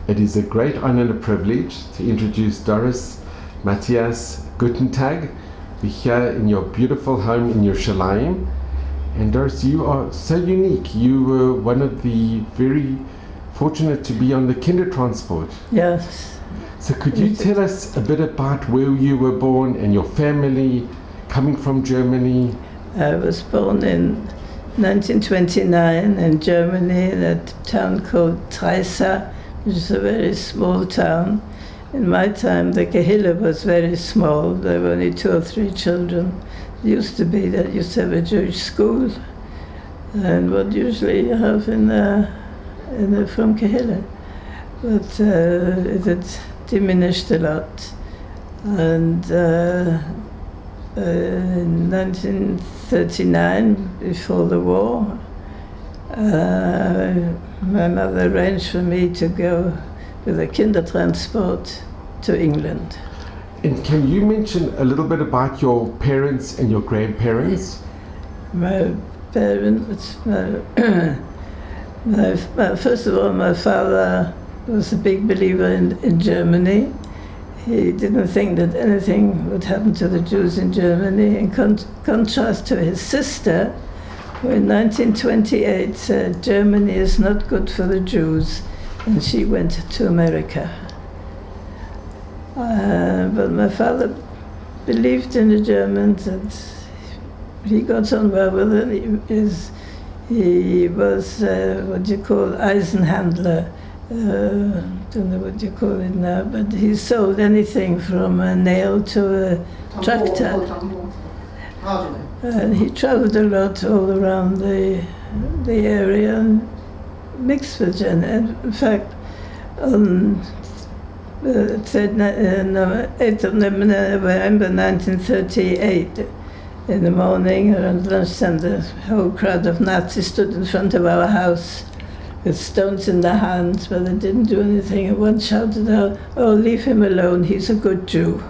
It is a great honor and a privilege to introduce Dorris, Mathias, Guttentag. We're here in your beautiful home in Yerushalayim. And Dorris, you are so unique. You were one of the very fortunate to be on the Kindertransport. Yes. So could you tell us a bit about where you were born and your family coming from Germany? I was born in 1929 in Germany in a town called Treisa, which is a very small town. In my time, the Kehillah was very small. There were only 2 or 3 children. It used to be that used to have a Jewish school, and what usually you have from Kehillah. But it had diminished a lot. And in 1939, before the war, my mother arranged for me to go with a Kindertransport to England. And can you mention a little bit about your parents and your grandparents? My parents, first of all, my father was a big believer in Germany. He didn't think that anything would happen to the Jews in Germany, in contrast to his sister, who in 1928 said Germany is not good for the Jews, and she went to America. But my father believed in the Germans, and he got on well with it. He was what you call Eisenhandler. Don't know what you call it now, but he sold anything from a nail to a tractor. And he traveled a lot all around the area and mixed with Jen. And in fact, on the 8th of November 1938, in the morning around lunchtime, the whole crowd of Nazis stood in front of our house with stones in their hands, but they didn't do anything. And one shouted out, "Oh, leave him alone, he's a good Jew."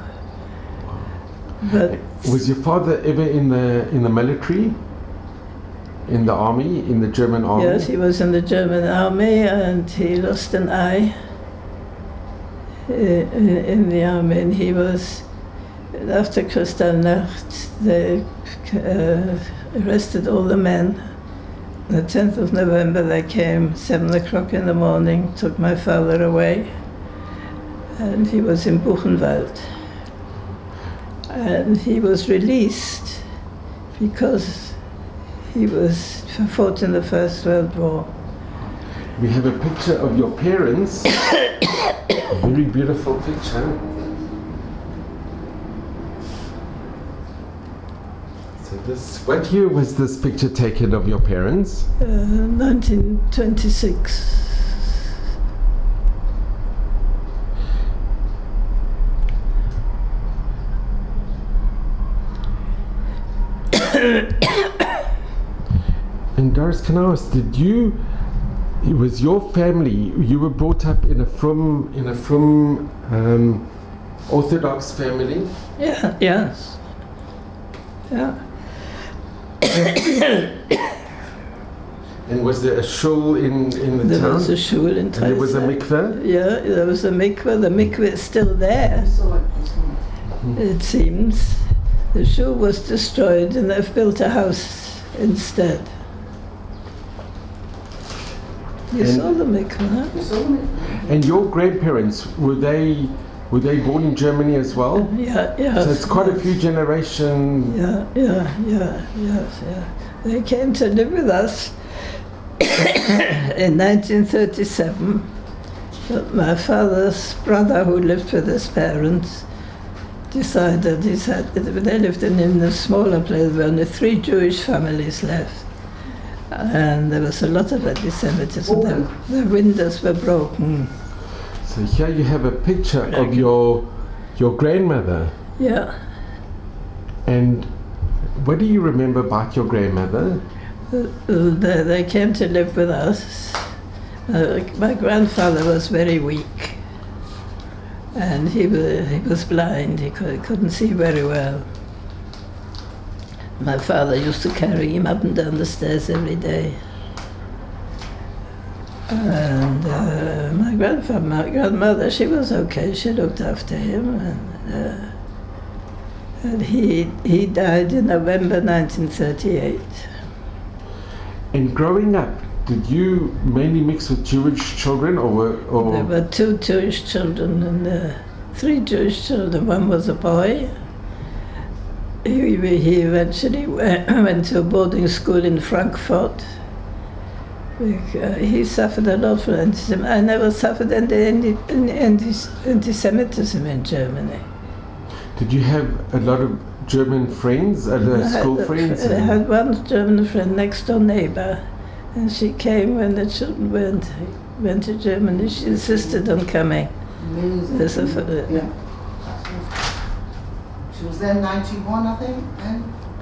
But was your father ever in the military? In the army, in the German army? Yes, he was in the German army, and he lost an eye in the army, and he was, after Kristallnacht, they arrested all the men. The 10th of November they came, 7 o'clock in the morning, took my father away, and he was in Buchenwald. And he was released because he fought in the First World War. We have a picture of your parents, a very beautiful picture. What year was this picture taken of your parents? 1926. And Dorris, can I ask, it was your family, you were brought up in a frum Orthodox family? Yeah, yes. Yeah. And was there a shul in the town? There was a shul in Treisa. There was a mikveh? Yeah, there was a mikveh. The mikveh is still there, it seems. The shul was destroyed and they've built a house instead. You saw the mikveh, huh? And your grandparents, were they born in Germany as well? Yeah. So it's quite a few generations. Yes. They came to live with us in 1937. But my father's brother, who lived with his parents, decided, they lived in a smaller place, there were only 3 Jewish families left. And there was a lot of anti-Semitism. The windows were broken. So here you have a picture of your grandmother. Yeah. And what do you remember about your grandmother? They came to live with us. My grandfather was very weak, and he was blind. He couldn't see very well. My father used to carry him up and down the stairs every day. And my grandmother, she was okay. She looked after him, and he died in November 1938. And growing up, did you mainly mix with Jewish children, or There were 2 Jewish children and 3 Jewish children. One was a boy. He eventually went to a boarding school in Frankfurt. He suffered a lot from antisemitism. I never suffered any anti-Semitism in Germany. Did you have a lot of German friends, school friends? I had one German friend, next door neighbor, and she came when the children went to Germany. She insisted on coming. Amazing. She was there in 91, I think.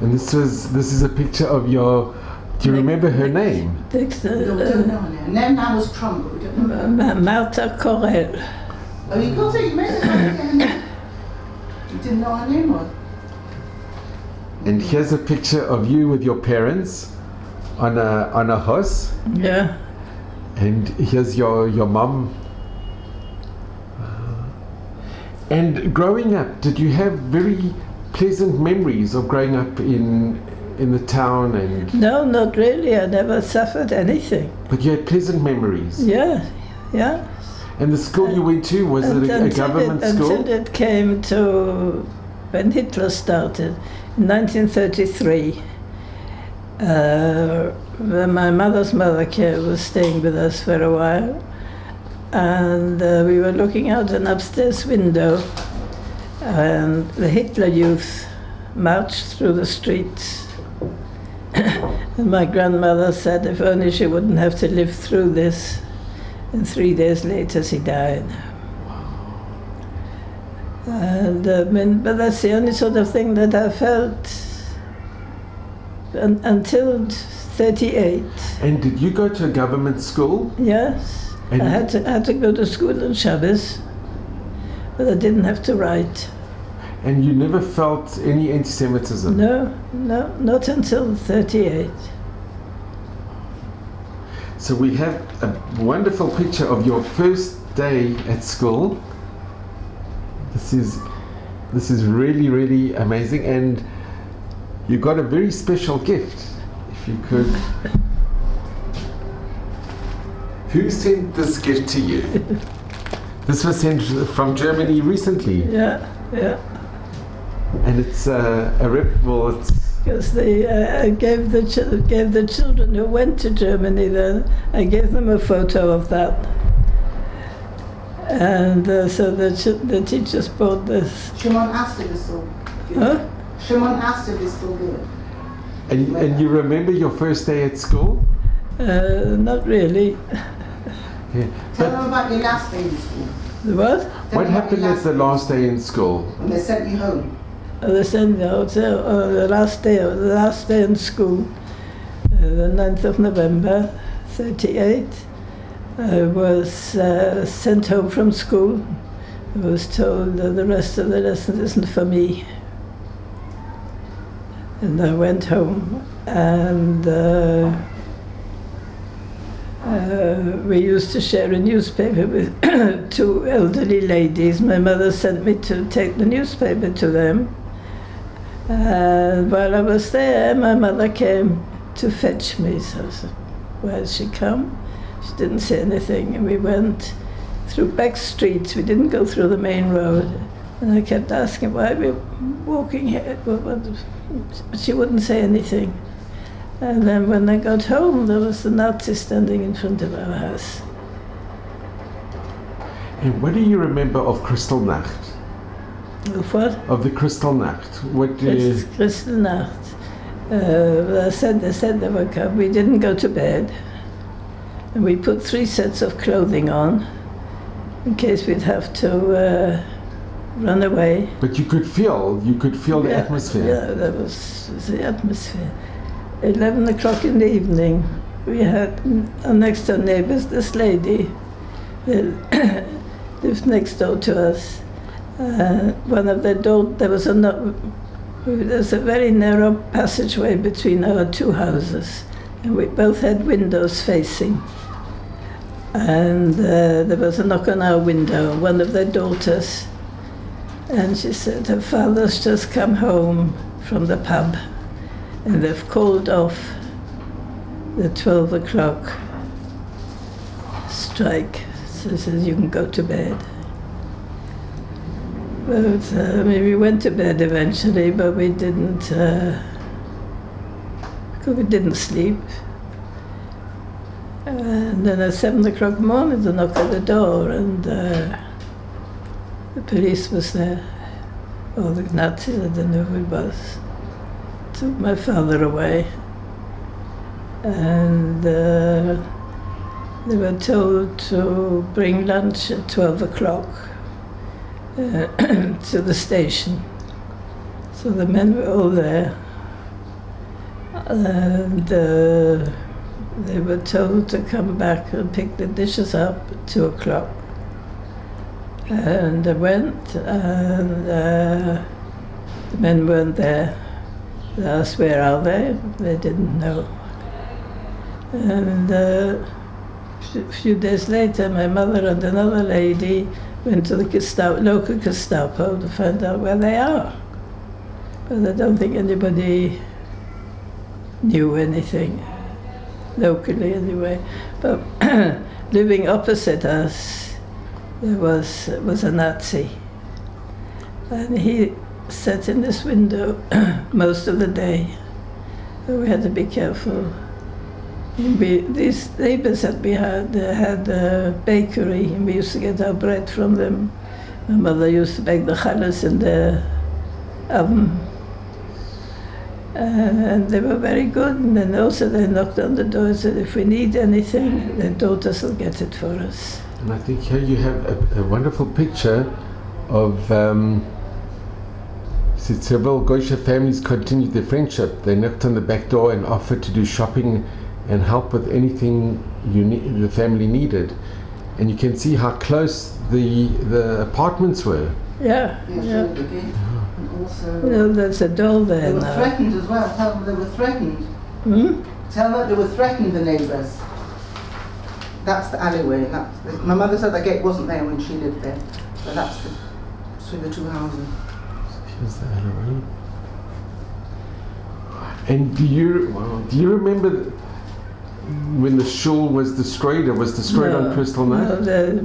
And this is a picture of your. Do you remember her name? We don't know her name. Her name was Trump, but we don't know her name. Martha Corell. Oh, you got it. You made it. Her name. You didn't know her name, or? And here's a picture of you with your parents on a horse. Yeah. And here's your mum. And growing up, did you have very pleasant memories of growing up in the town? And No, not really. I never suffered anything. But you had pleasant memories. Yeah. And the school you went to, was it a government school? Until it came to when Hitler started in 1933. When my mother's mother was staying with us for a while, and we were looking out an upstairs window, and the Hitler Youth marched through the streets. And my grandmother said if only she wouldn't have to live through this. And 3 days later she died. And but that's the only sort of thing that I felt until 38. And did you go to a government school? Yes. And I had to go to school on Shabbos, but I didn't have to write. And you never felt any anti-Semitism? No, not until 38. So we have a wonderful picture of your first day at school. This is really, really amazing, and you got a very special gift. If you could. Who sent this gift to you? This was sent from Germany recently. Yeah. And it's Because I gave the children who went to Germany then, I gave them a photo of that. And so the teachers bought this. Shimon asked if it's still good. Huh? Shimon asked if it's still good. And you remember your first day at school? Not really. Yeah. Tell them about your last day in school. The what? What happened at the last day in school? When they sent you home. They sent me out the last day in school, the 9th of November, 38. I was sent home from school. I was told that the rest of the lesson isn't for me. And I went home, and we used to share a newspaper with 2 elderly ladies. My mother sent me to take the newspaper to them. And while I was there, my mother came to fetch me. So I said, "Why has she come?" She didn't say anything. And we went through back streets. We didn't go through the main road. And I kept asking, "Why are we walking here?" But she wouldn't say anything. And then when I got home, there was the Nazi standing in front of our house. And what do you remember of Kristallnacht? Of what? Of the Kristallnacht. What do you... Kristallnacht. They said they woke up. We didn't go to bed. And we put 3 sets of clothing on in case we'd have to run away. But you could feel the atmosphere. Yeah, that was the atmosphere. 11 o'clock in the evening, we had our next door neighbors, this lady lived next door to us. One of the doors, there's a very narrow passageway between our 2 houses, and we both had windows facing. And there was a knock on our window, one of their daughters, and she said her father's just come home from the pub and they've called off the 12 o'clock strike. So she says, you can go to bed. But we went to bed eventually, but we didn't sleep. And then at 7 o'clock in the morning, they knocked at the door, and the police was there, or the Nazis, I don't know who it was, took my father away. And they were told to bring lunch at 12 o'clock to the station. So the men were all there, and they were told to come back and pick the dishes up at 2 o'clock. And I went, and the men weren't there. They asked, where are they? They didn't know. And a few days later, my mother and another lady went to the local Gestapo to find out where they are. But I don't think anybody knew anything, locally anyway. But living opposite us, there was a Nazi. And he sat in this window most of the day. We had to be careful. These neighbors that we had a bakery, and we used to get our bread from them. My mother used to bake the challahs in the oven. And they were very good, and then also they knocked on the door and said, if we need anything, their daughters will get it for us. And I think here you have a wonderful picture of several Goisha families continued their friendship. They knocked on the back door and offered to do shopping and help with anything the family needed. And you can see how close the apartments were. Yeah. And also, There's a doll there they were now. threatened as well. Tell them they were threatened. Hmm? Tell them they were threatened, the neighbours. That's the alleyway. My mother said the gate wasn't there when she lived there, but that's between the two houses. Here's the alleyway. And do you remember when the shul was destroyed? It was destroyed on Crystal Night? No,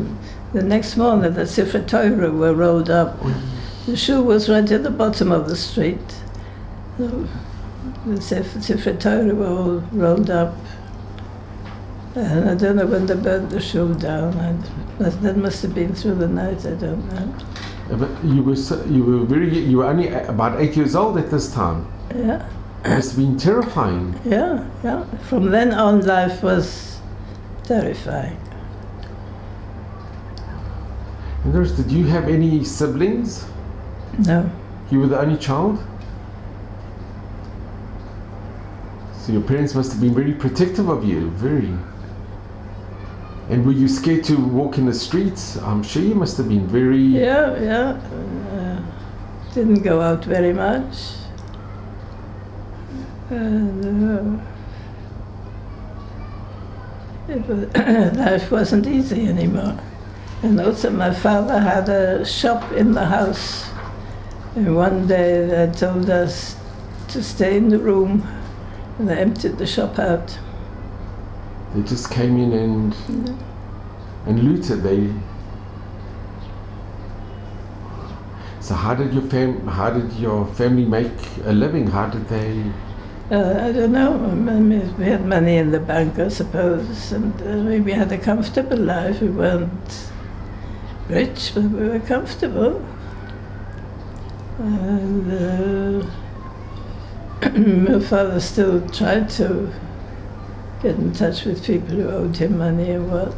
the next morning the Sefer Torah were rolled up. The shul was right at the bottom of the street. So the Sefer Torah were all rolled up. And I don't know when they burnt the shul down. That must have been through the night, I don't know. But you were only about 8 years old at this time. Yeah. It must have been terrifying. Yeah. From then on, life was terrifying. And Dorris, did you have any siblings? No. You were the only child? So your parents must have been very protective of you, very. And were you scared to walk in the streets? I'm sure you must have been very... Yeah. Didn't go out very much. Life wasn't easy anymore. And also my father had a shop in the house. And one day they told us to stay in the room, and they emptied the shop out. They just came in and looted. So how did your family make a living? How did they? I don't know. I mean, we had money in the bank, I suppose, and we had a comfortable life. We weren't rich, but we were comfortable. And my father still tried to get in touch with people who owed him money and what.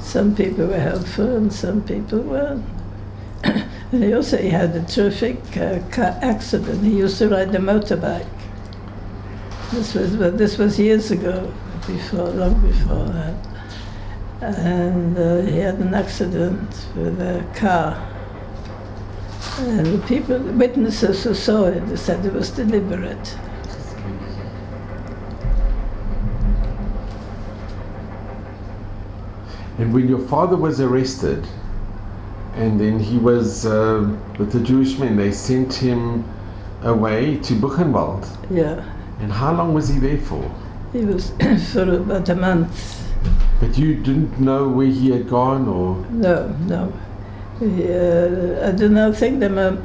Some people were helpful and some people weren't. And he had a terrific car accident. He used to ride a motorbike. This was years ago, long before that. And he had an accident with a car. And the witnesses who saw it, they said it was deliberate. And when your father was arrested, and then he was with the Jewish men, they sent him away to Buchenwald. Yeah. And how long was he there for? He was for about a month. But you didn't know where he had gone, or? No. I don't know, I think a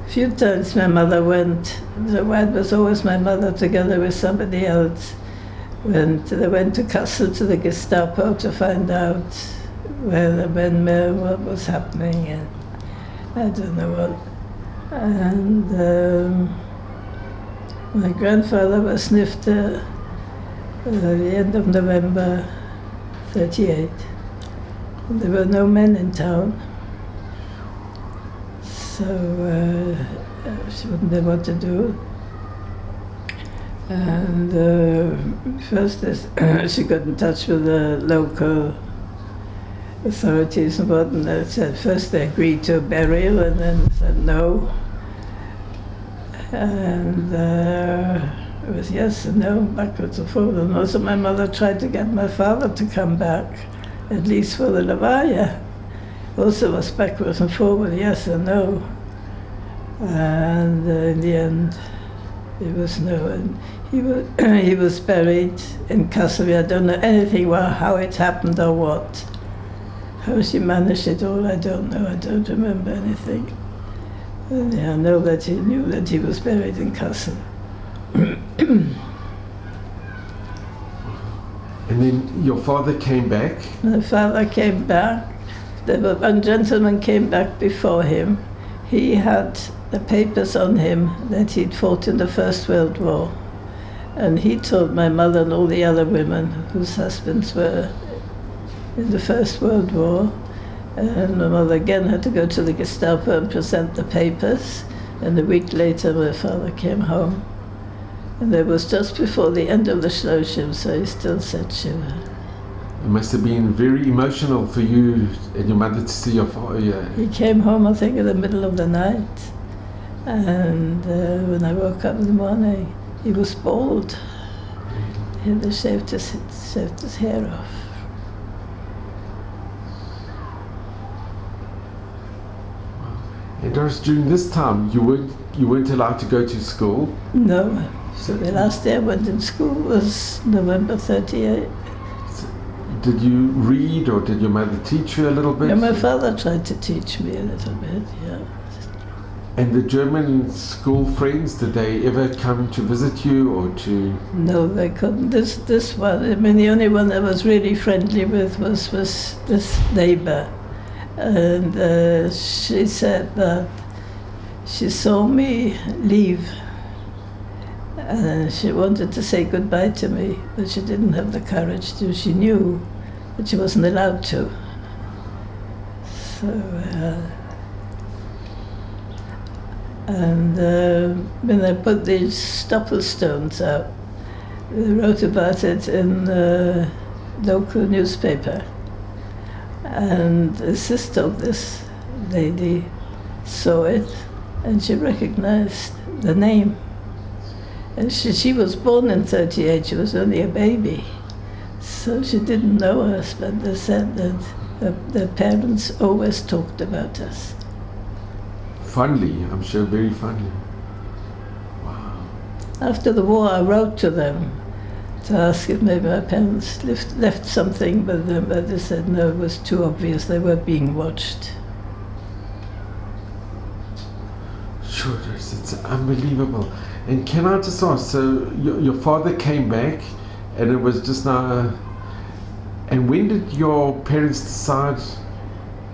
few times my mother went. The wife was always my mother together with somebody else. They went to Kassel to the Gestapo to find out what was happening, and I don't know what. And my grandfather was sniffed at the end of November 38. There were no men in town, so she wouldn't know what to do. And first she got in touch with the local authorities and what, and they said first they agreed to a burial and then said no. And it was yes and no, backwards and forwards. And also my mother tried to get my father to come back, at least for the Levaya. Also was backwards and forwards, yes and no. And in the end, it was no. And he was buried in Kassel. I don't know anything about how it happened or what. How she managed it all, I don't know. I don't remember anything. And I know that he knew that he was buried in Kassel. And then your father came back? My father came back. One gentleman came back before him. He had the papers on him that he'd fought in the First World War. And he told my mother and all the other women whose husbands were in the First World War. And my mother again had to go to the Gestapo and present the papers. And a week later my father came home. And it was just before the end of the Shloshim, so he still said Shiva. It must have been very emotional for you and your mother to see your father. Yeah. He came home, I think, in the middle of the night. And when I woke up in the morning, he was bald. He had shaved his hair off. And Doris, during this time, you weren't allowed to go to school? No. So the last day I went in school was November 38. So did you read, or did your mother teach you a little bit? Yeah, my father tried to teach me a little bit, yeah. And the German school friends, did they ever come to visit you or to? No, they couldn't. This one, I mean, the only one I was really friendly with was this neighbor. And she said that she saw me leave and she wanted to say goodbye to me, but she didn't have the courage to. She knew that she wasn't allowed to. So, and when they put these stoppelstones out, they wrote about it in the local newspaper. And the sister of this lady saw it, and she recognized the name. And she was born in 38, she was only a baby. So she didn't know us, but they said that their parents always talked about us. Fondly, I'm sure, very fondly. Wow. After the war, I wrote to them to ask if maybe my parents left something with them, but they said no, it was too obvious, they were being watched. Sure, it's unbelievable. And can I just ask, so your father came back and it was just now, and when did your parents decide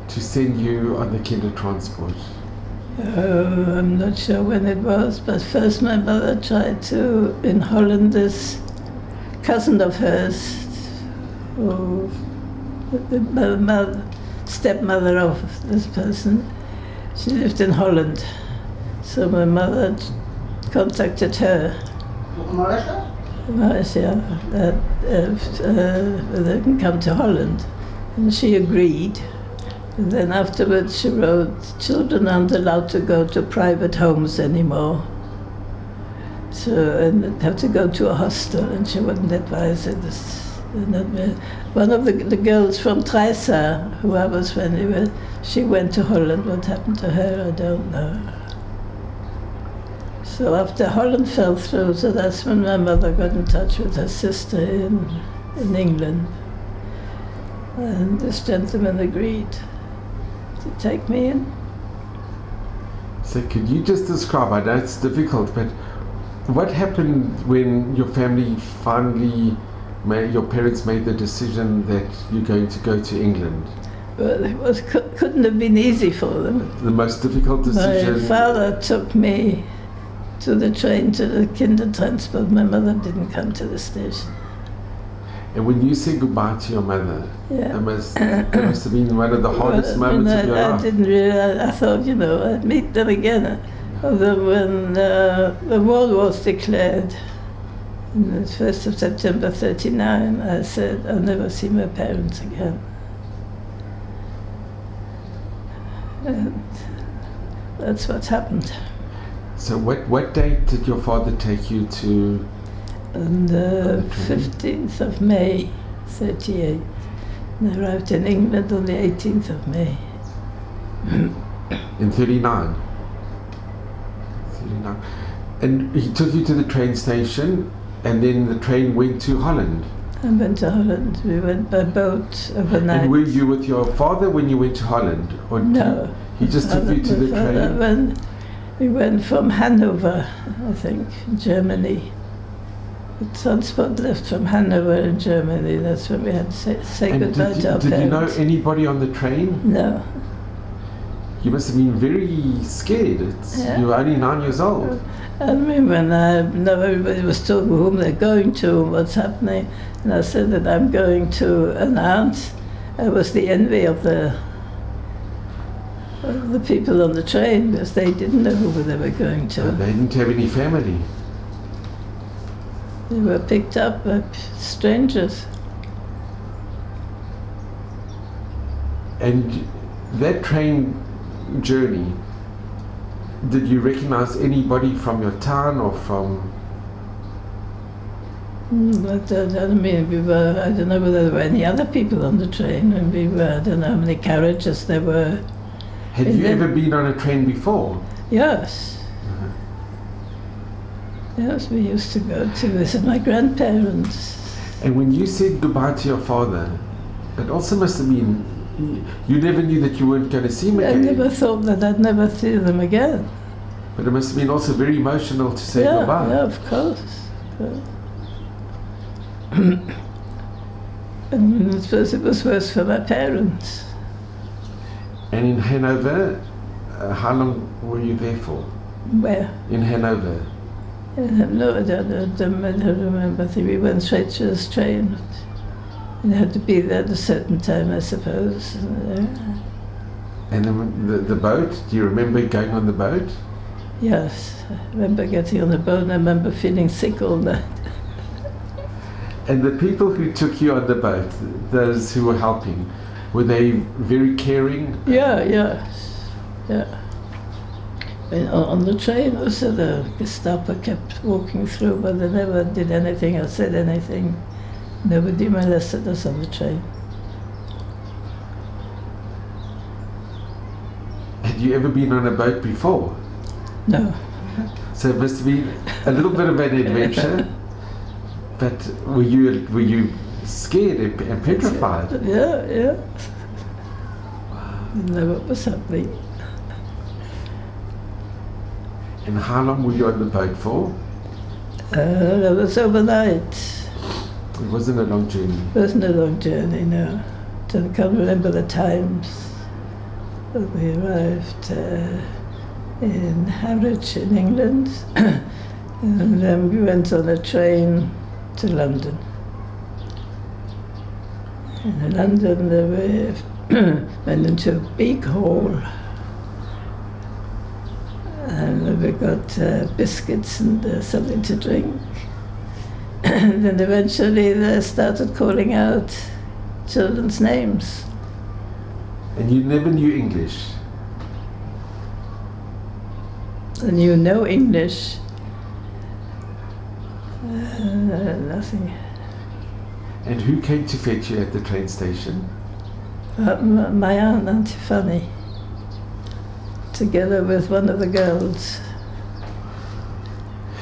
to send you on the Kindertransport? I'm not sure when it was, but first my mother tried to, in Holland, this cousin of hers, who, the stepmother of this person, she lived in Holland. So my mother contacted her. Malaysia, that they can come to Holland. And she agreed. And then afterwards she wrote, children aren't allowed to go to private homes anymore. So, and have to go to a hostel, and she wouldn't advise it. One of the girls from Trysa, who I was friendly with, she went to Holland. What happened to her, I don't know. So after Holland fell through, so that's when my mother got in touch with her sister in England. And this gentleman agreed to take me in. So could you just describe, I know it's difficult, but what happened when your family finally your parents made the decision that you're going to go to England? Well, it couldn't have been easy for them. The most difficult decision? My father took me to the train to the Kindertransport. My mother didn't come to the station. And when you said goodbye to your mother, Yeah. that must have been one of the hardest moments of your life. I didn't realize, I thought, I'd meet them again. Although when the war was declared, on the 1st of September 1939, I said, I'll never see my parents again. And that's what happened. So what date did your father take you to? On the 15th of May, 1938. And I arrived in England on the 18th of May. In 39? 39. And he took you to the train station, and then the train went to Holland? I went to Holland. We went by boat overnight. And were you with your father when you went to Holland? Or No. He just took you to the train? We went from Hanover, I think, Germany. The transport left from Hanover in Germany. That's when we had to say goodbye to our parents. Did you know anybody on the train? No. You must have been very scared. You were only 9 years old. I remember when everybody was talking whom they're going to and what's happening. And I said that I'm going to an aunt. I was the envy of the people on the train, because they didn't know who they were going to. They didn't have any family. They were picked up by strangers. And that train journey, did you recognize anybody from your town or from? I mean, I don't know whether there were any other people on the train, and I don't know how many carriages there were. Had you ever been on a train before? Yes. Yes, we used to go to visit my grandparents. And when you said goodbye to your father, it also must have been, you never knew that you weren't going to see him again. I never thought that I'd never see them again. But it must have been also very emotional to say goodbye. Yeah, of course. And I suppose it was worse for my parents. And in Hanover, how long were you there for? Where? In Hanover. No, I don't remember. I think we went straight to this train. And had to be there at a certain time, I suppose. And then the boat, do you remember going on the boat? Yes, I remember getting on the boat, and I remember feeling sick all night. And the people who took you on the boat, those who were helping, were they very caring? Yeah. And on the train also the Gestapo kept walking through, but they never did anything or said anything. Nobody molested us on the train. Had you ever been on a boat before? No. So it must have been a little bit of an adventure. But were you scared and petrified? Yeah. You know what was happening. And how long were you on the boat for? That was overnight. It wasn't a long journey. It wasn't a long journey, no. I can't remember the times. But we arrived in Harwich in England, and then we went on a train to London. And in London we went into a big hall, and we got biscuits and something to drink. And then eventually they started calling out children's names. And you never knew English? I knew no English. Nothing. And who came to fetch you at the train station? My aunt, Auntie Fanny, together with one of the girls.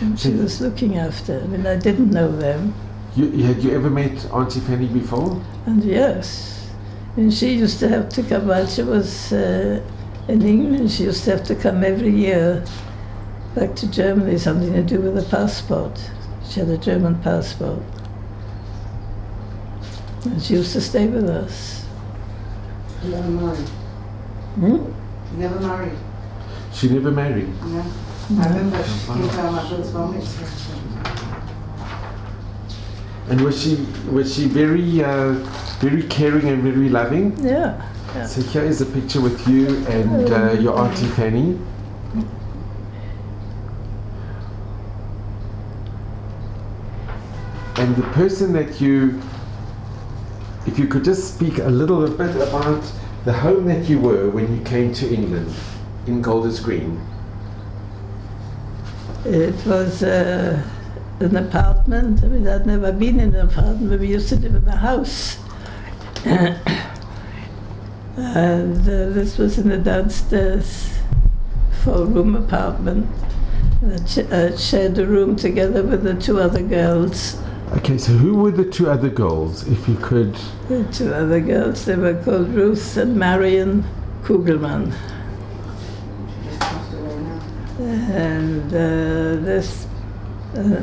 And she was looking after. I mean, I didn't know them. Had you ever met Auntie Fanny before? And yes, and she used to have to come while she was in England. She used to have to come every year back to Germany, something to do with a passport. She had a German passport. And she used to stay with us. You never married? Hmm? You never married? She never married? No. I remember she came to our mother's vomit. And was she very very caring and very loving? Yeah. So here is a picture with you and your Auntie Fanny. And the person that you, if you could just speak a little bit about the home that you were when you came to England in Golders Green. It was an apartment. I mean, I'd never been in an apartment, but we used to live in a house. And this was in the downstairs 4-room apartment. I shared a room together with the 2 other girls. Okay, so who were the 2 other girls, if you could? The 2 other girls, they were called Ruth and Marion Kugelman. And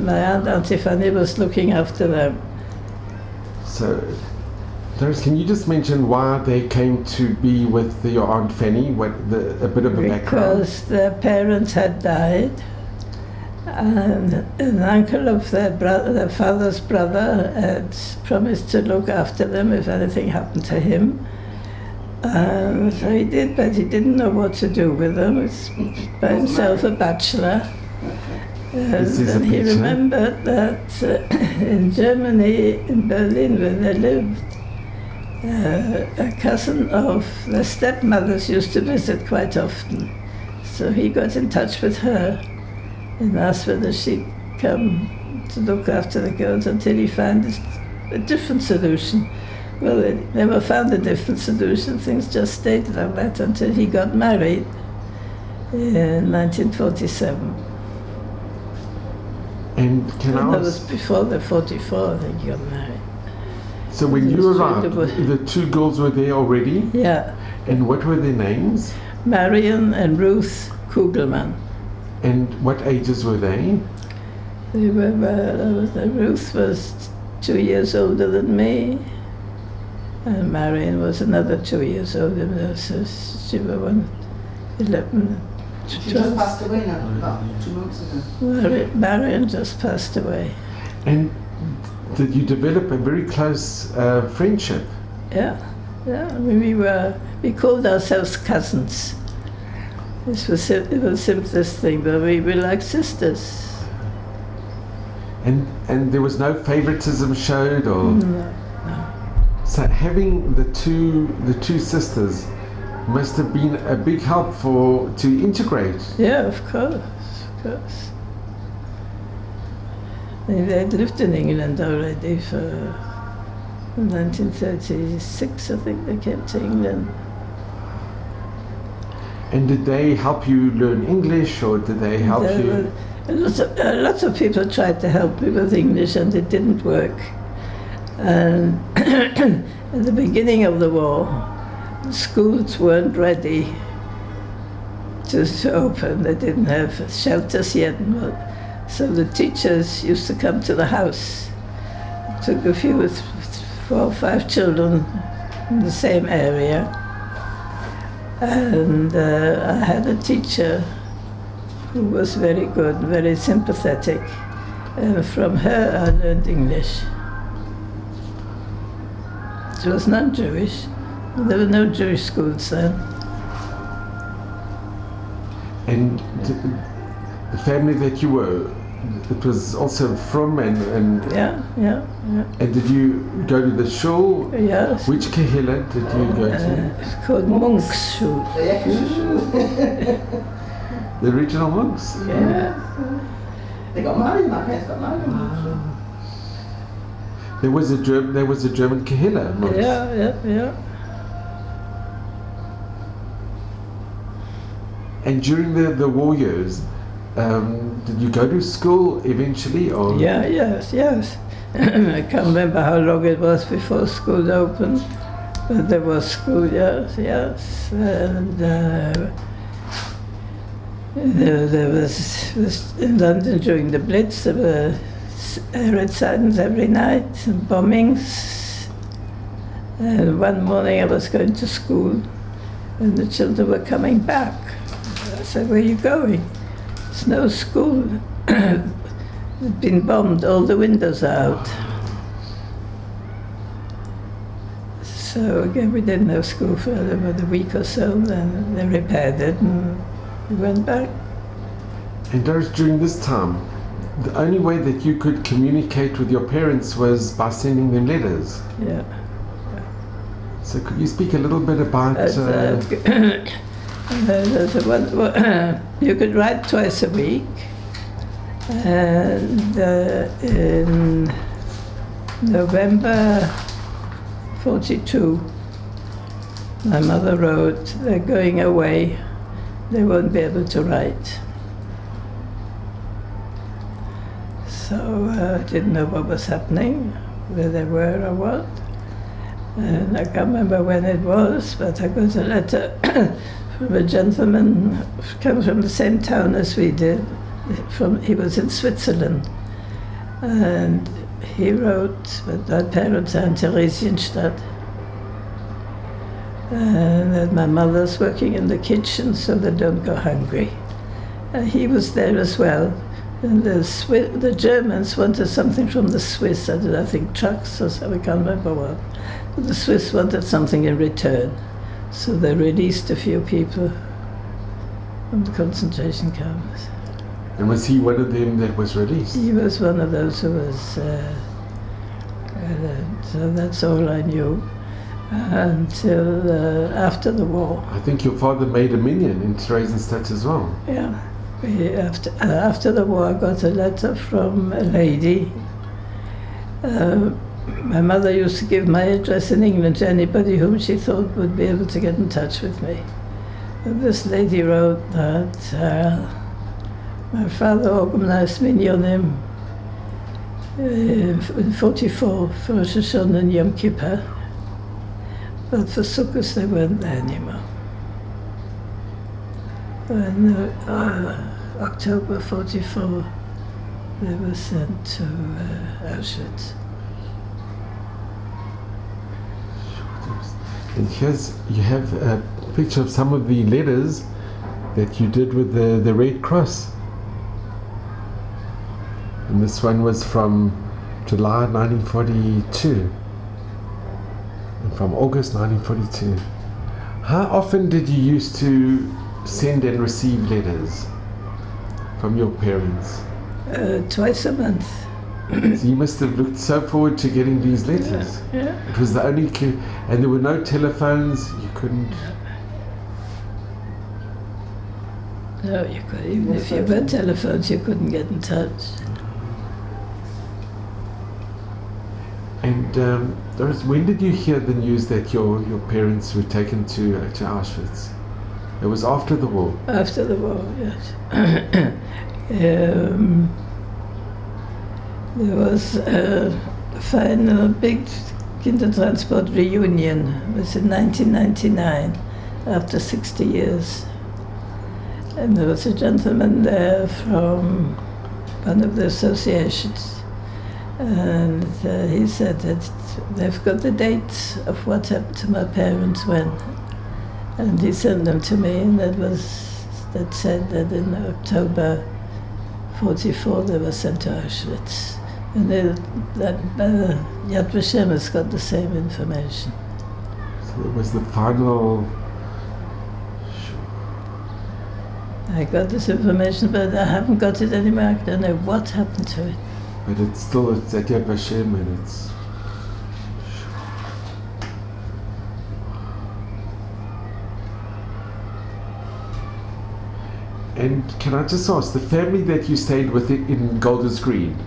my aunt Auntie Fanny was looking after them. So, Dorris, can you just mention why they came to be with your Aunt Fanny? A bit of a background? Because their parents had died, and an uncle of their father's brother had promised to look after them if anything happened to him. So he did, but he didn't know what to do with them. He was by himself a bachelor. And he remembered that in Germany, in Berlin, where they lived, a cousin of their stepmothers used to visit quite often. So he got in touch with her and asked whether she'd come to look after the girls until he found a different solution. Well, they never found a different solution. Things just stayed like that until he got married in 1947. And that was before the 44, I think he got married. So when you arrived, the 2 girls were there already? Yeah. And what were their names? Marion and Ruth Kugelman. And what ages were they? They were, Ruth was 2 years older than me, and Marion was another 2 years older than us, so she was 11, 12. She just passed away now, about 2 months ago. Marion just passed away. And did you develop a very close friendship? Yeah. I mean, we called ourselves cousins. This was the simplest thing, but we were like sisters. And there was no favoritism showed, or no. So having the two sisters must have been a big help to integrate. Yeah, of course. They'd lived in England already for 1936, I think they came to England. And did they help you learn English, or did they help you? Lots of people tried to help me with English, and it didn't work. And at the beginning of the war, schools weren't ready to open. They didn't have shelters yet. So the teachers used to come to the house. Took a few, 4 or 5 children in the same area. And I had a teacher who was very good, very sympathetic. And from her I learned English. She was not Jewish. There were no Jewish schools then. And the family that you were, it was also from and Yeah. And did you go to the shul? Yes. Which kahila did you go to? It's called Monks' Shul. The original monks? Yeah. They got married, my parents got married. There was a German Kahila. Monks. Yeah. And during the war years, did you go to school eventually, or? Yes. I can't remember how long it was before school opened, but there was school, yes. And there was in London during the Blitz, there were air raid sirens every night and bombings. And one morning I was going to school and the children were coming back. I said, "Where are you going?" "There's no school. It's been bombed, all the windows are out." So again, we didn't have school for about a week or so, then they repaired it and we went back. And Doris, during this time, the only way that you could communicate with your parents was by sending them letters. Yeah. So could you speak a little bit about... you could write twice a week. And in November 42, my mother wrote, "They're going away, they won't be able to write." So I didn't know what was happening, where they were or what. And I can't remember when it was, but I got a letter from a gentleman who comes from the same town as we did. He was in Switzerland, and he wrote that my parents are in Theresienstadt, and that my mother's working in the kitchen so they don't go hungry. He was there as well, and the Germans wanted something from the Swiss, I think trucks or something, I can't remember what. But the Swiss wanted something in return, so they released a few people from the concentration camps. And was he one of them that was released? He was one of those who was, so that's all I knew until after the war. I think your father made a minion in Theresienstadt as well. Yeah. After the war, I got a letter from a lady. My mother used to give my address in England to anybody whom she thought would be able to get in touch with me. And this lady wrote that my father organized minyanim in 44 for Rosh Hashanah and Yom Kippur, but for Sukkot they weren't there anymore. And October 44, they were sent to Auschwitz. And you have a picture of some of the letters that you did with the Red Cross. And this one was from July 1942 and from August 1942. How often did you used to send and receive letters from your parents? Twice a month. So you must have looked so forward to getting these letters. Yeah. It was the only and there were no telephones, you couldn't... No, you could, even if you had telephones, you couldn't get in touch. And Doris, when did you hear the news that your parents were taken to Auschwitz? It was after the war. After the war, yes. There was a final big Kindertransport reunion. It was in 1999, after 60 years. And there was a gentleman there from one of the associations. And he said that they've got the dates of what happened to my parents when. And he sent them to me, and that said that in October 44 they were sent to Auschwitz. And Yad Vashem has got the same information. So it was the final... I got this information, but I haven't got it anymore. I don't know what happened to it. But it's at Yad Vashem, and it's... And can I just ask, the family that you stayed with in Golders Green,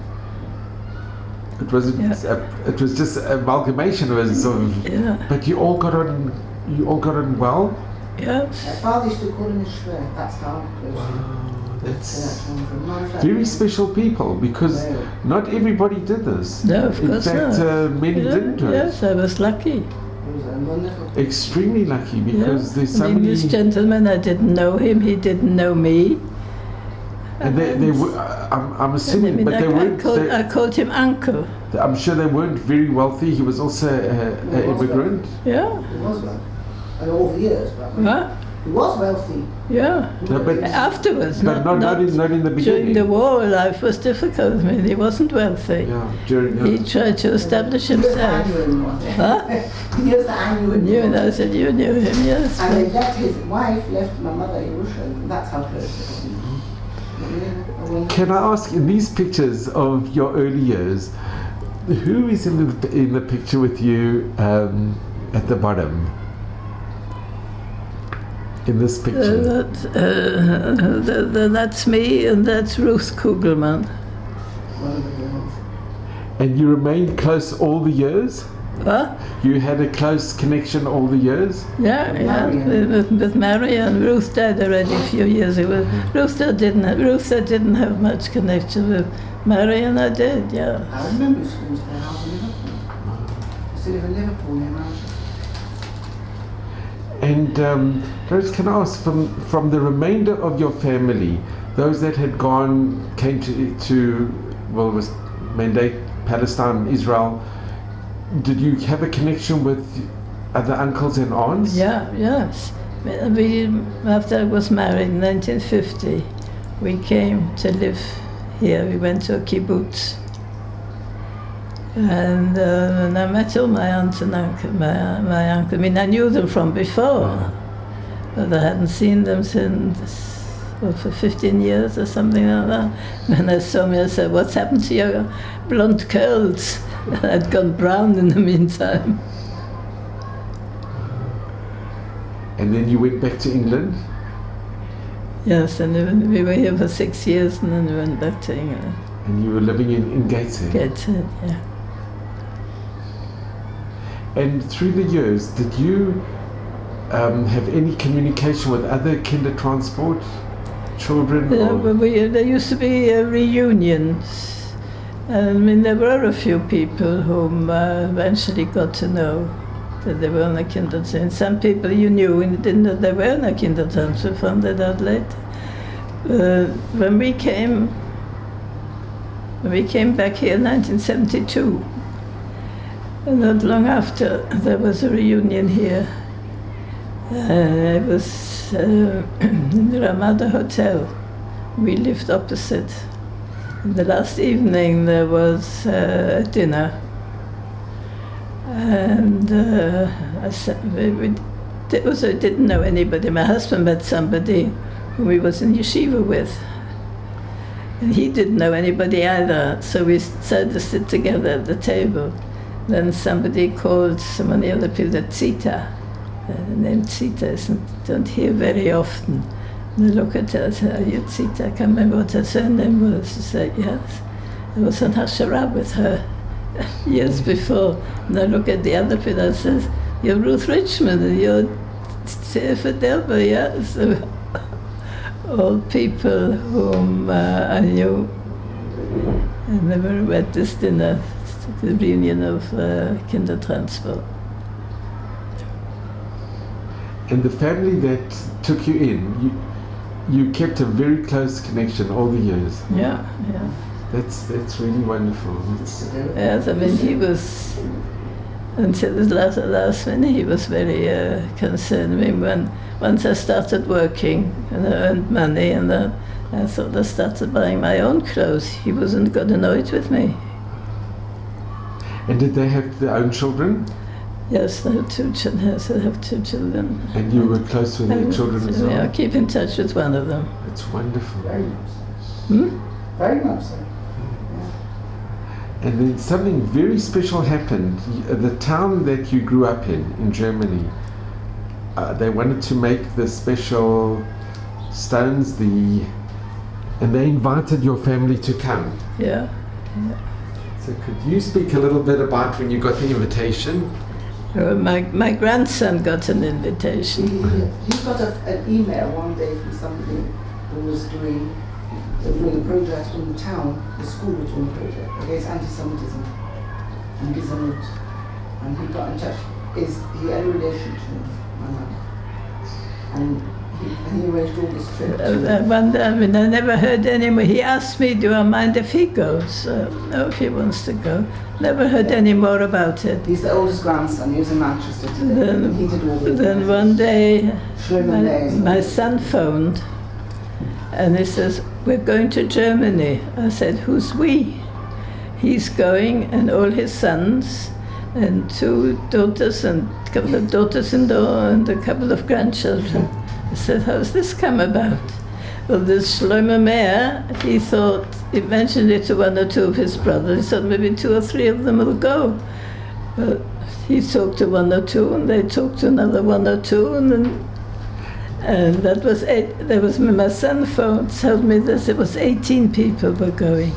It wasn't. It was just amalgamation. It was sort of. Yeah. But you all got on. You all got on well. Yes. My father used to call him his Schwer. That's how close. Wow, that's That's very special people, because not everybody did this. No, of In course fact, not. many didn't do it. Yes, I was lucky. He was a wonderful. Extremely lucky, because there's so I mean, many. this gentleman, I didn't know him, he didn't know me. And they were. I'm assuming, but they weren't. I called him uncle. I'm sure they weren't very wealthy. He was also an immigrant. Yeah. He was wealthy. And over the years, but What? he was wealthy. Yeah. No, but Afterwards, but not in the beginning. during the war, life was difficult. I mean, he wasn't wealthy. Yeah, during. He tried to establish himself. Huh? Years that I knew him. You and I said you knew him, yes. And they left, his wife left my mother in Russia, and that's how close they were. Can I ask, in these pictures of your early years, who is in the picture with you at the bottom? In this picture? That's me, and that's Ruth Kugelman. And you remained close all the years? What? You had a close connection all the years? Yeah, with Marion. Ruth died already a few years ago. Ruth didn't have much connection with Marion. I did, yeah. I remember you going to their house in Liverpool. You still live in Liverpool near Manchester. And Dorris, can I ask, from the remainder of your family, those that had came to well, it was Mandate, Palestine, Israel, did you have a connection with other uncles and aunts? Yeah, yes. After I was married in 1950, we came to live here. We went to a kibbutz. And I met all my aunts and uncle, my uncle. I mean, I knew them from before, but I hadn't seen them since, for 15 years or something like that. When I saw me, I said, "What's happened to your blonde curls?" I'd gone brown in the meantime. And then you went back to England? Yes, and then we were here for 6 years, and then we went back to England. And you were living in Gateshead? Gateshead, yeah. And through the years, did you have any communication with other Kindertransport children? There used to be reunions. I mean, there were a few people whom eventually got to know that they were on the Kindertransport. Some people you knew and didn't know they were on the Kindertransport, found that out later. When we came back here in 1972, and not long after, there was a reunion here. It was in the Ramada Hotel. We lived opposite. The last evening there was dinner, and we also didn't know anybody. My husband met somebody whom he was in yeshiva with, and he didn't know anybody either, so we decided to sit together at the table. Then somebody called some of the other people the Tzita. The name Tzita don't hear very often. And I look at her and say, "Are you Tzita?" I can't remember what her surname was. She said, "Yes." I was on Hashara with her years before. And I look at the other people and says, "You're Ruth Richmond, and you're Sefer Delba, yeah?" So all people whom I knew. And they were at this dinner, the reunion of Kindertransport. And the family that took you in, you kept a very close connection all the years. Yeah, yeah. That's really wonderful. Yes, I mean, he was, until the last minute, he was very concerned. I mean, once I started working and I earned money, and I thought I started buying my own clothes. He wasn't got annoyed with me. And did they have their own children? Yes, they have two children. Yes, I have two children. And you were close with their children as well? Yeah, I keep in touch with one of them. It's wonderful. Very much so. Very much so. And then something very special happened. The town that you grew up in Germany, they wanted to make the special stones, and they invited your family to come. Yeah. So could you speak a little bit about when you got the invitation? My grandson got an invitation. He got an email one day from somebody who was doing a project in the town, the school was doing a project against anti-Semitism and Gizamut. And he got in touch. He had a relation to my mum. And he arranged all this trip. I never heard anymore. He asked me, do I mind if he goes? No, if he wants to go. Never heard any more about it. He's the oldest grandson. He was in Manchester today. He did all the Then one day, my son phoned and he says, we're going to Germany. I said, who's we? He's going and all his sons and 2 daughters and a couple of daughters-in-law and a couple of grandchildren. I said, how's this come about? Well, this Shlomo Meir, he mentioned it to 1 or 2 of his brothers. He thought maybe 2 or 3 of them will go. Well, he talked to 1 or 2, and they talked to another 1 or 2, and that was 8. There was my son phone told me that it was 18 people were going.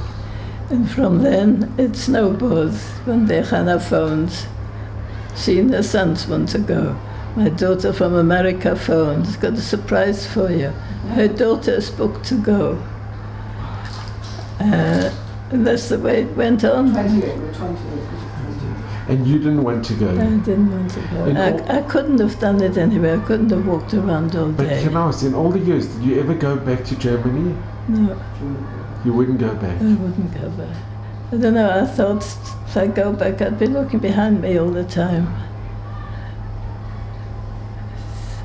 And from then, it snowballed. When they Hannah phones, she and her sons want to go. My daughter from America phoned, got a surprise for you. Her daughter is booked to go. And that's the way it went on. 28. And you didn't want to go? I didn't want to go. I couldn't have done it anyway. I couldn't have walked around all day. But can I ask, in all the years, did you ever go back to Germany? No. You wouldn't go back? I wouldn't go back. I don't know, I thought if I go back, I'd be looking behind me all the time.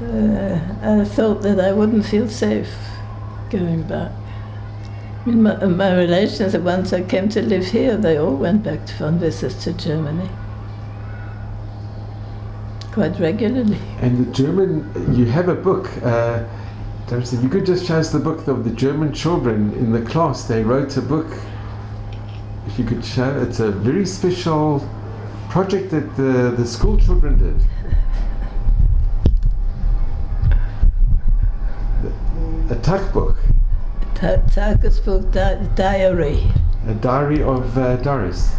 I thought that I wouldn't feel safe going back. I mean, my relations, the ones that came to live here, they all went back on visits to Germany. Quite regularly. And the German, you have a book, Dorris, if you could just show us the book of the German children in the class, they wrote a book. If you could show, it's a very special project that the school children did. A Tagebuch. Tagebuch diary. A diary of Dorris.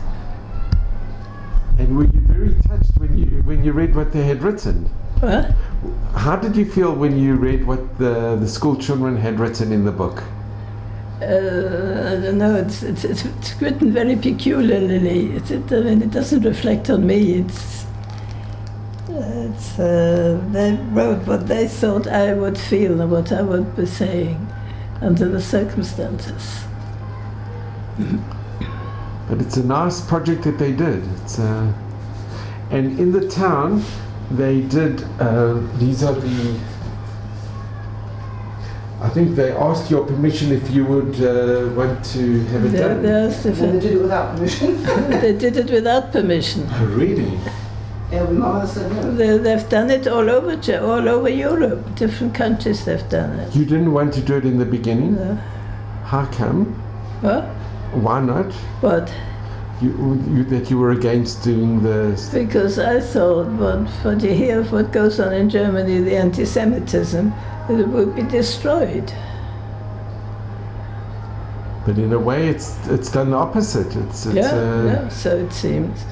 And were you very touched when you read what they had written? What? How did you feel when you read what the school children had written in the book? I don't know. It's written very peculiarly. It doesn't reflect on me. They wrote what they thought I would feel and what I would be saying under the circumstances. But it's a nice project that they did. And in the town, they did. These are the. I think they asked your permission if you would want to have it done. They did it without permission. They did it without permission. Oh, really? Yeah, my mother said no. They've done it all over Europe. Different countries they've done it. You didn't want to do it in the beginning? No. How come? What? Why not? What? That you were against doing this? Because I thought, what you hear of what goes on in Germany, the anti-Semitism, it would be destroyed. But in a way, it's done the opposite. Yeah, so it seems.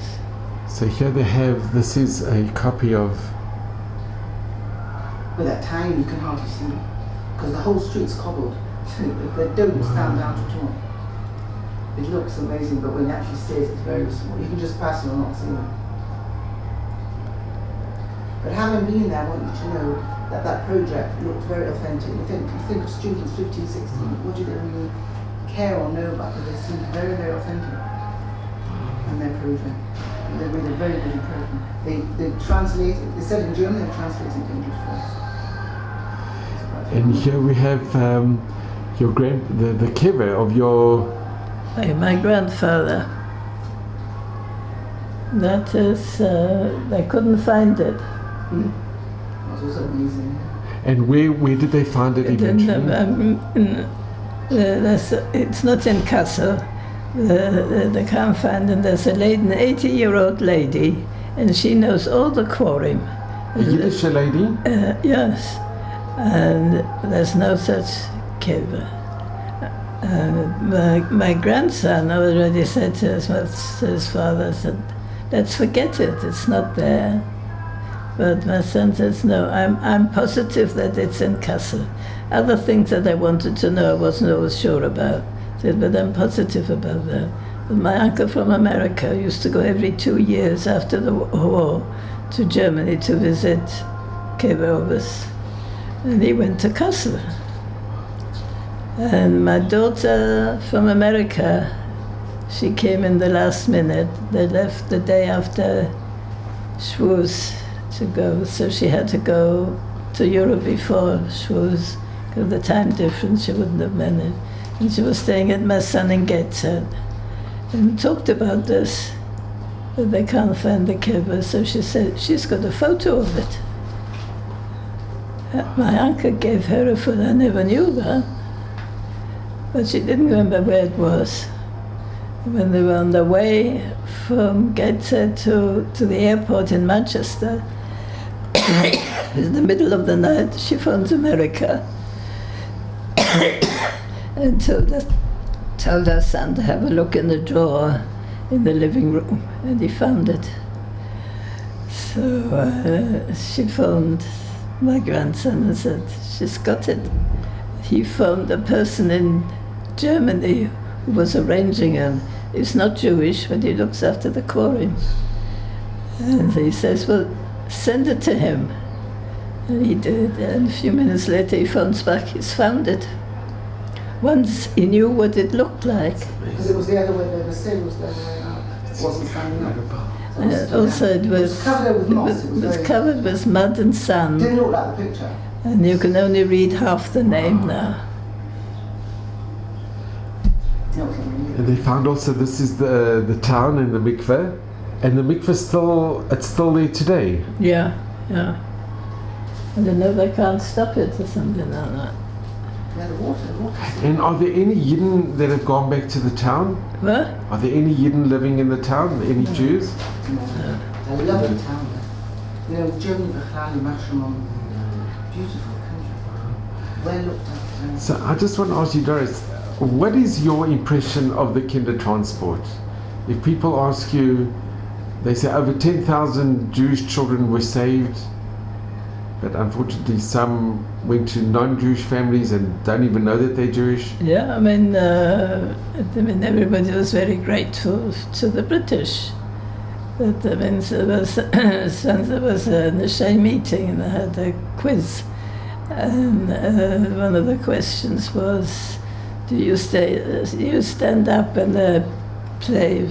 So here they have. This is a copy of. With that time, you can hardly see because the whole street's cobbled. They don't stand out at all. It looks amazing, but when you actually see it, it's very small. You can just pass it or not see it. But having been there, I want you to know that project looked very authentic. You think of students 15, 16, what do they really care or know about? But they seem very, very authentic in their project. And they made a very good impression. They translate it, they said in German, they translate it into English for us. And here we have the kever of your. My grandfather. That is, they couldn't find it. That was amazing. And where did they find it eventually? It's not in Kassel. They can't find it. There's a lady, an 80-year-old lady, and she knows all the quorum. A Yiddish lady? Yes. And there's no such kever. My grandson already said to his father, said, let's forget it, it's not there. But my son says, no, I'm positive that it's in Kassel. Other things that I wanted to know I wasn't always sure about. Said, but I'm positive about that. But my uncle from America used to go every 2 years after the war to Germany to visit Keberovus. And he went to Kassel. And my daughter from America, she came in the last minute. They left the day after Schwuz to go, so she had to go to Europe before Schwuz. Because of the time difference, she wouldn't have managed. And she was staying at my son in Gateshead. And talked about this, that they can't find the kibbutz. So she said, she's got a photo of it. My uncle gave her a photo, I never knew that. But she didn't remember where it was. When they were on the way from Gateshead to the airport in Manchester, in the middle of the night, she phoned America and told her son to have a look in the drawer in the living room, and he found it. So she phoned my grandson and said, she's got it. He phoned a person in Germany who was arranging him. He's not Jewish, but he looks after the Korim. And he says, well, send it to him. And he did, and a few minutes later he phones back, he's found it. Once he knew what it looked like. Because it was the other way, they were saying it was the other way up. It wasn't standing up. Also it was covered with moss. It was covered with mud and sand. Didn't look like the picture. And you can only read half the name now. And they found also this is the town and the mikveh, and the mikveh it's still there today. Yeah. I don't know, they can't stop it or something like that. Yeah, the water. And are there any Yidden that have gone back to the town? What? Are there any Yidden living in the town? Any Jews? No. I love the town. You know, Germany, Bechlali, Mashimon, beautiful country. Well looked after. So I just want to ask you, Dorris, what is your impression of the Kindertransport? If people ask you, they say over 10,000 Jewish children were saved, but unfortunately some went to non-Jewish families and don't even know that they're Jewish. Yeah, I mean everybody was very grateful to the British. But there was a Nishai meeting and I had a quiz. And one of the questions was, do you stand up and play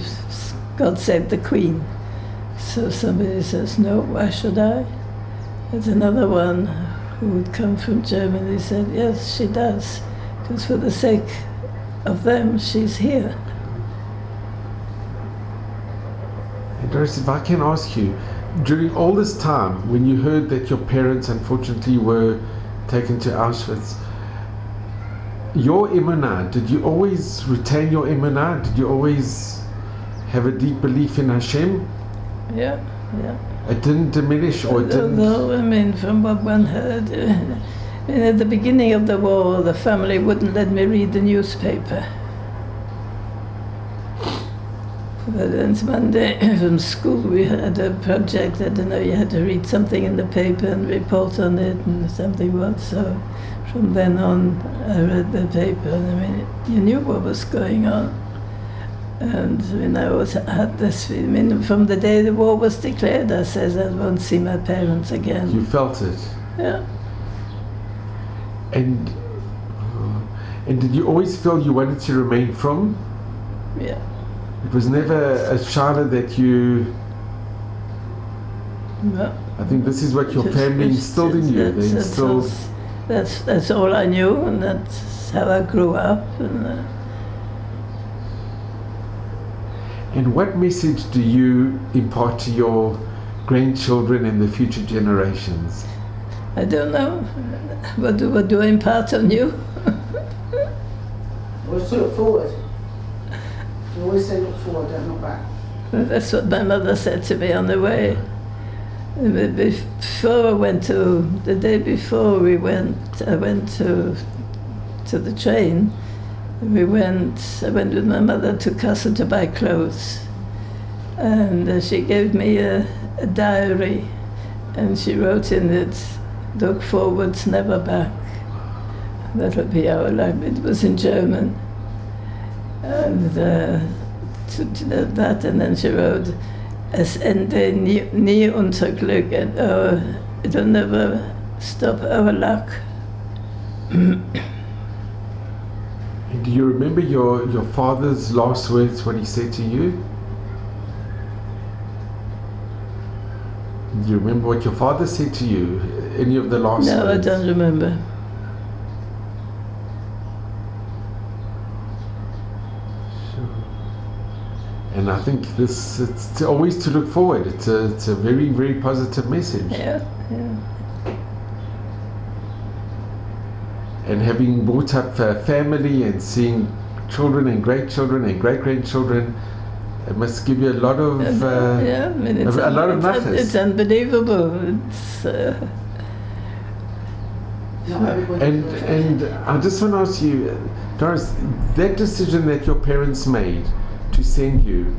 God Save the Queen? So somebody says, no, why should I? There's another one who would come from Germany said, yes, she does, because for the sake of them, she's here. And Dorris, if I can ask you, during all this time, when you heard that your parents unfortunately were taken to Auschwitz, your emunah, did you always retain your emunah? Did you always have a deep belief in Hashem? Yeah. It didn't diminish, or it didn't? No, I mean, from what one heard, at the beginning of the war, the family wouldn't let me read the newspaper. But then one day from school we had a project, I don't know, you had to read something in the paper and report on it and something was, so from then on I read the paper and I mean, you knew what was going on. And when I had this, I mean, from the day the war was declared, I said I won't see my parents again. You felt it? Yeah. And did you always feel you wanted to remain from? Yeah. It was never a shayla that you... No. I think this is what your family instilled in you. They instilled... That's all I knew, and that's how I grew up. And what message do you impart to your grandchildren and the future generations? I don't know. What do I impart on you? Well, to look forward. You always say look forward, don't look back. That's what my mother said to me on the way. Before I went the day before I went to the train, I went with my mother to Casa to buy clothes, and she gave me a diary, and she wrote in it, "Look forwards, never back." That would be our life. It was in German, and that, and then she wrote, "Es ende nie unser Glück," and it'll never stop our luck. Do you remember your father's last words, what he said to you? Do you remember what your father said to you? Any of the last No, words? I don't remember. And I think it's always to look forward. It's a very, very positive message. Yeah, yeah. And having brought up a family and seeing children and grandchildren and great-grandchildren, it must give you a lot of Yeah, I mean, a lot of nachas. it's unbelievable. It's And I just want to ask you, Dorris, that decision that your parents made to send you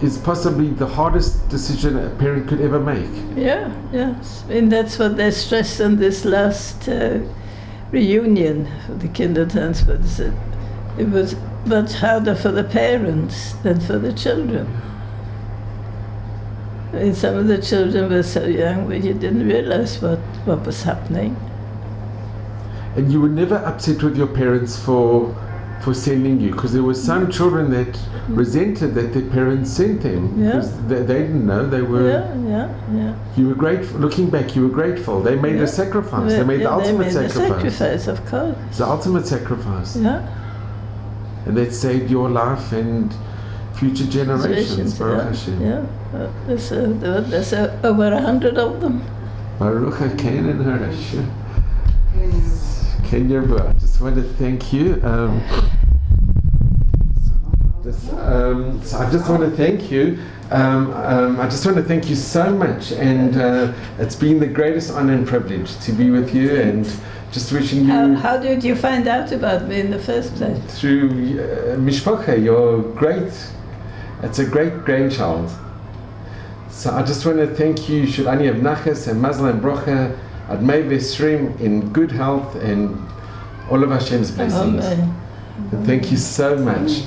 is possibly the hardest decision a parent could ever make. yeah, yes. And that's what they stressed on this last reunion for the Kindertransport. It was much harder for the parents than for the children. And some of the children were so young that you didn't realize what was happening. And you were never upset with your parents for sending you, because there were some children that resented that their parents sent them, Yeah. because they didn't know they were. Yeah. You were grateful. Looking back, you were grateful. They made Yeah. a sacrifice. They made the ultimate they made sacrifice. the sacrifice, of course. The ultimate sacrifice. Yeah. And that saved your life and future generations. Baruch Hashem. Yeah. There's over 100 of them. Baruch Hashem and Hashem. Kenya, I just want to thank you. So I just want to thank you. I just want to thank you so much, and it's been the greatest honor and privilege to be with you, and just wishing you. How did you find out about me in the first place? Through Mishpacha, it's a great grandchild. So I just want to thank you, Shulani of Nachas and Mazla and Brocha, Admei Vesrim, in good health and all of Hashem's blessings. Amen. And thank you so much.